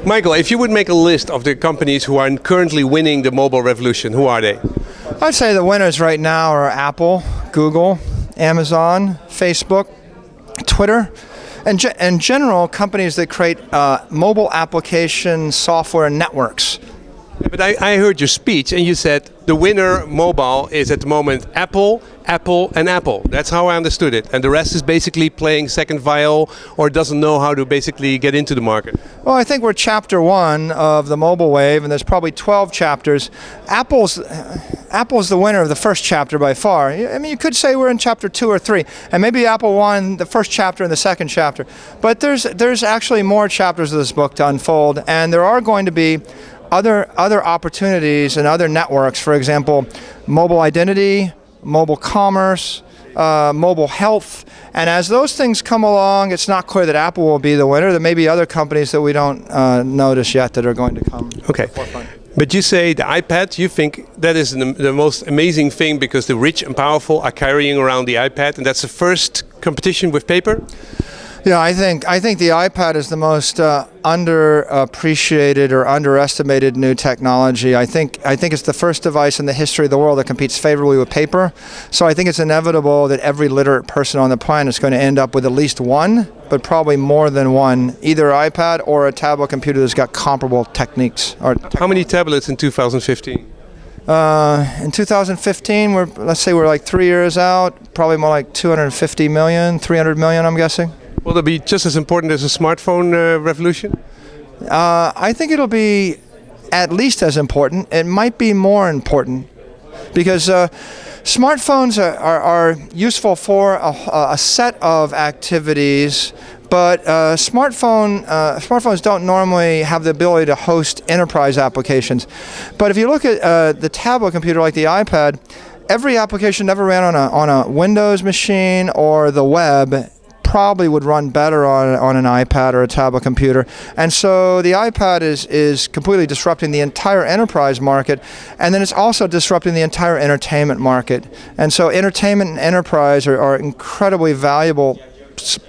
Michael, if you would make a list of the companies who are currently winning the mobile revolution, who are they? I'd say the winners right now are Apple, Google, Amazon, Facebook, Twitter, and in general, companies that create mobile application software networks. But I heard your speech and you said the winner mobile is at the moment Apple, Apple and Apple. That's how I understood it. And the rest is basically playing second viol or doesn't know how to basically get into the market. Well, I think we're chapter 1 of the mobile wave and there's probably 12 chapters. Apple's the winner of the first chapter by far. I mean, you could say we're in chapter 2 or 3 and maybe Apple won the first chapter and the second chapter. But there's actually more chapters of this book to unfold and there are going to be other opportunities and other networks, for example, mobile identity, mobile commerce, mobile health. And as those things come along, it's not clear that Apple will be the winner. There may be other companies that we don't notice yet that are going to come to the forefront. But you say the iPad, you think that is the most amazing thing because the rich and powerful are carrying around the iPad and that's the first competition with paper? Yeah, I think the iPad is the most underappreciated or underestimated new technology. I think it's the first device in the history of the world that competes favorably with paper. So I think it's inevitable that every literate person on the planet is going to end up with at least one, but probably more than one, either iPad or a tablet computer that's got comparable techniques. How many tablets in 2015? In 2015, let's say we're like 3 years out, probably more like 250 million, 300 million, I'm guessing. Will it be just as important as a smartphone revolution? I think it'll be at least as important. It might be more important because smartphones are useful for a set of activities, but smartphones don't normally have the ability to host enterprise applications. But if you look at the tablet computer like the iPad, every application never ran on a Windows machine or the web probably would run better on an iPad or a tablet computer. And so the iPad is completely disrupting the entire enterprise market, and then it's also disrupting the entire entertainment market. And so entertainment and enterprise are incredibly valuable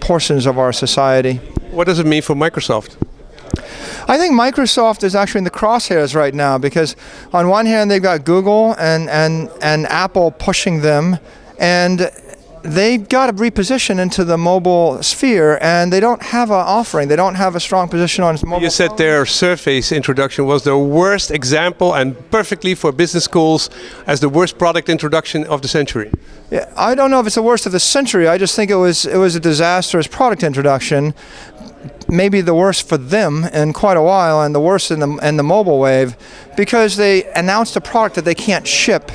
portions of our society. What does it mean for Microsoft? I think Microsoft is actually in the crosshairs right now because on one hand they've got Google and Apple pushing them, and they've got to reposition into the mobile sphere, and they don't have an offering. They don't have a strong position on mobile. You said their Surface introduction was the worst example and perfectly for business schools as the worst product introduction of the century. Yeah, I don't know if it's the worst of the century. I just think it was a disastrous product introduction. Maybe the worst for them in quite a while, and the worst in the mobile wave, because they announced a product that they can't ship.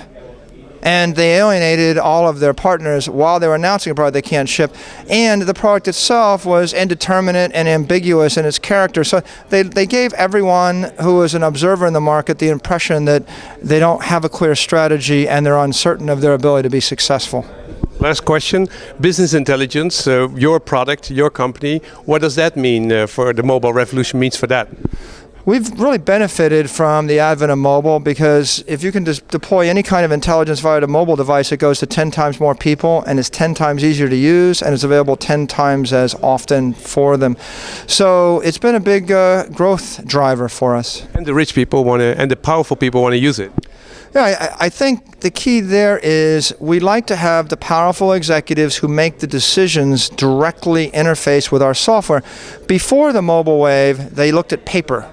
And they alienated all of their partners while they were announcing a product they can't ship. And the product itself was indeterminate and ambiguous in its character. So they gave everyone who was an observer in the market the impression that they don't have a clear strategy and they're uncertain of their ability to be successful. Last question. Business intelligence, your product, your company, what does that mean for the mobile revolution means for that? We've really benefited from the advent of mobile because if you can deploy any kind of intelligence via a mobile device, it goes to 10 times more people and it's 10 times easier to use and it's available 10 times as often for them. So it's been a big growth driver for us. And the rich people and the powerful people want to use it. Yeah, I think the key there is we like to have the powerful executives who make the decisions directly interface with our software. Before the mobile wave, they looked at paper.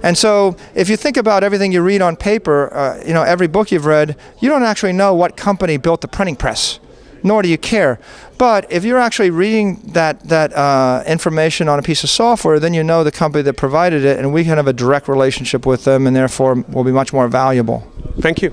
And so if you think about everything you read on paper, every book you've read, you don't actually know what company built the printing press, nor do you care. But if you're actually reading that information on a piece of software, then you know the company that provided it, and we can have a direct relationship with them and therefore will be much more valuable. Thank you.